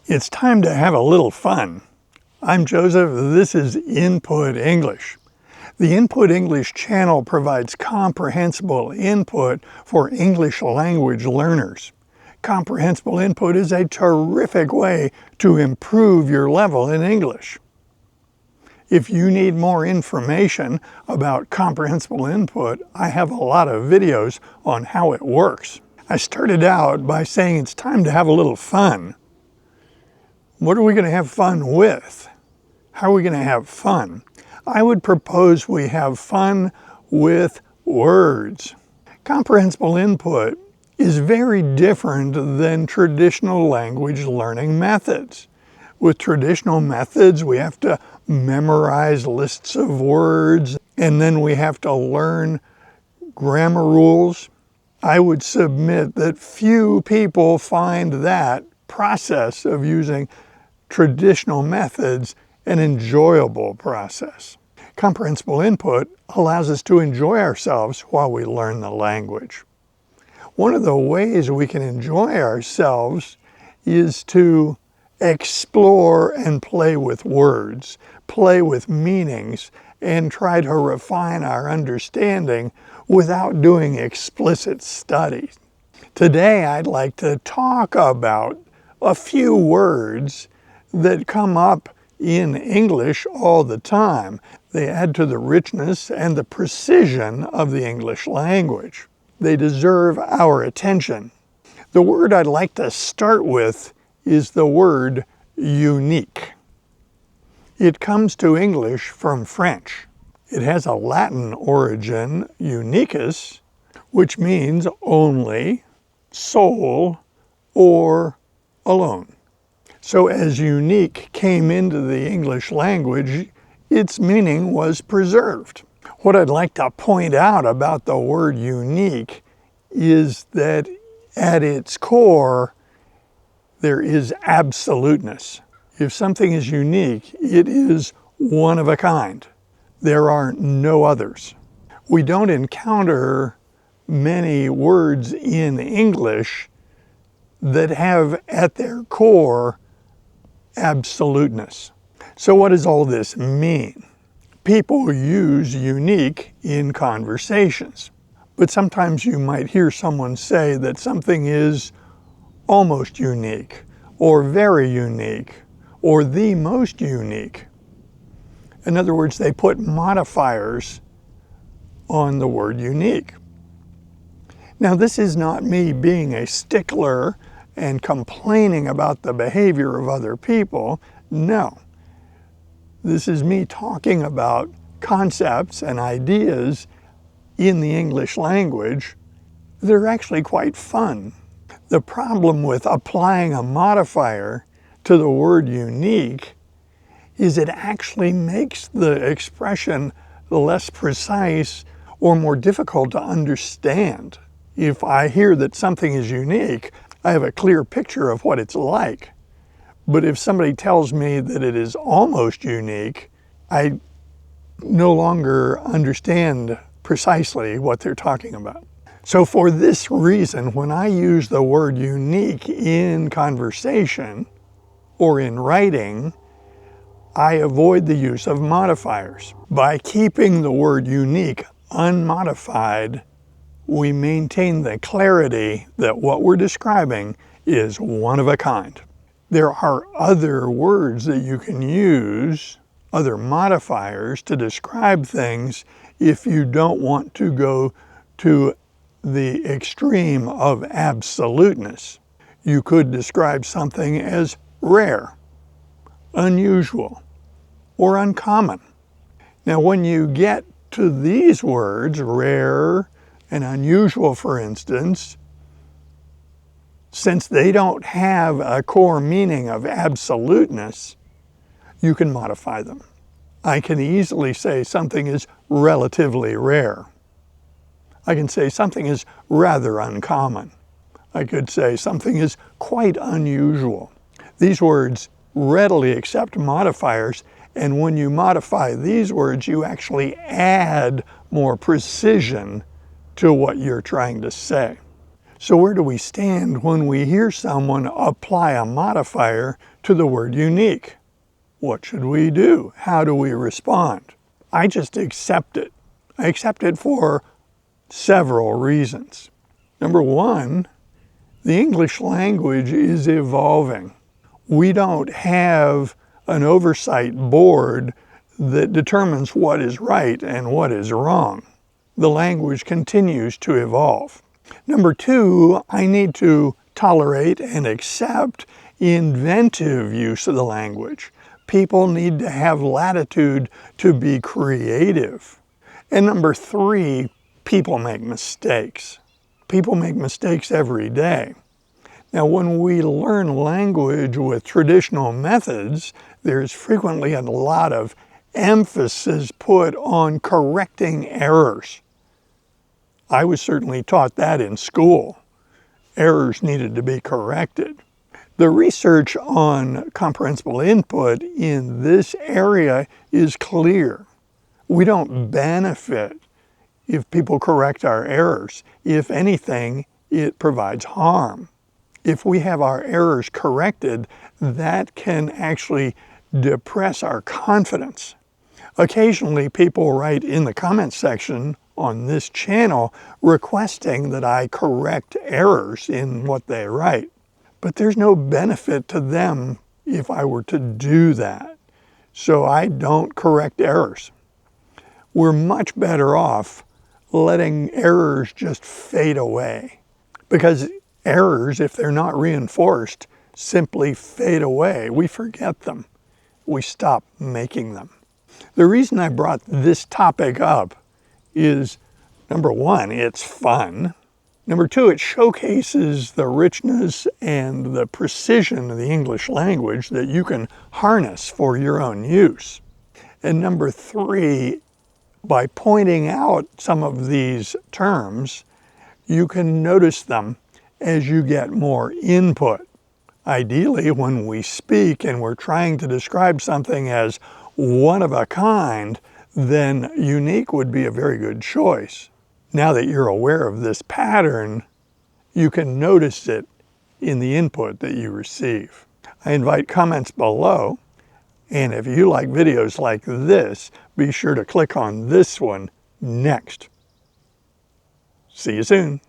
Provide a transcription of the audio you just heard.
It's time to have a little fun. I'm Joseph, this is Input English. The Input English channel provides comprehensible input for English language learners. Comprehensible input is a terrific way to improve your level in English. If you need more information about comprehensible input, I have a lot of videos on how it works. I started out by saying it's time to have a little fun. What are we going to have fun with? How are we going to have fun? I would propose we have fun with words. Comprehensible input is very different than traditional language learning methods. With traditional methods, we have to memorize lists of words, and then we have to learn grammar rules. I would submit that few people find that process of using traditional methods an enjoyable process. Comprehensible input allows us to enjoy ourselves while we learn the language. One of the ways we can enjoy ourselves is to explore and play with words, play with meanings, and try to refine our understanding without doing explicit study. Today I'd like to talk about a few words that come up in English all the time. They add to the richness and the precision of the English language. They deserve our attention. The word I'd like to start with is the word unique. It comes to English from French. It has a Latin origin, unicus, which means only, sole, or alone. So as unique came into the English language, its meaning was preserved. What I'd like to point out about the word unique is that at its core, there is absoluteness. If something is unique, it is one of a kind. There are no others. We don't encounter many words in English that have at their core absoluteness. So what does all this mean? People use unique in conversations, but sometimes you might hear someone say that something is almost unique, or very unique, or the most unique. In other words, they put modifiers on the word unique. Now, this is not me being a stickler and complaining about the behavior of other people. No. This is me talking about concepts and ideas in the English language that are actually quite fun. The problem with applying a modifier to the word unique is it actually makes the expression less precise or more difficult to understand. If I hear that something is unique, I have a clear picture of what it's like. But if somebody tells me that it is almost unique, I no longer understand precisely what they're talking about. So for this reason, when I use the word unique in conversation or in writing, I avoid the use of modifiers. By keeping the word unique unmodified, we maintain the clarity that what we're describing is one of a kind. There are other words that you can use, other modifiers to describe things if you don't want to go to the extreme of absoluteness. You could describe something as rare, unusual, or uncommon. Now, when you get to these words, rare and unusual, for instance, since they don't have a core meaning of absoluteness, you can modify them. I can easily say something is relatively rare. I can say something is rather uncommon. I could say something is quite unusual. These words readily accept modifiers, and when you modify these words, you actually add more precision to what you're trying to say. So where do we stand when we hear someone apply a modifier to the word unique? What should we do? How do we respond? I just accept it. I accept it for several reasons. Number one, the English language is evolving. We don't have an oversight board that determines what is right and what is wrong. The language continues to evolve. Number two, I need to tolerate and accept inventive use of the language. People need to have latitude to be creative. And number three, people make mistakes. People make mistakes every day. Now, when we learn language with traditional methods, there's frequently a lot of emphasis put on correcting errors. I was certainly taught that in school. Errors needed to be corrected. The research on comprehensible input in this area is clear. We don't benefit if people correct our errors. If anything, it provides harm. If we have our errors corrected, that can actually depress our confidence. Occasionally, people write in the comments section on this channel requesting that I correct errors in what they write. But there's no benefit to them if I were to do that. So I don't correct errors. We're much better off letting errors just fade away. Because errors, if they're not reinforced, simply fade away. We forget them. We stop making them. The reason I brought this topic up is, number one, it's fun. Number two, it showcases the richness and the precision of the English language that you can harness for your own use. And number three, by pointing out some of these terms, you can notice them as you get more input. Ideally, when we speak and we're trying to describe something as one of a kind, then unique would be a very good choice. Now that you're aware of this pattern, you can notice it in the input that you receive. I invite comments below, and if you like videos like this, be sure to click on this one next. See you soon.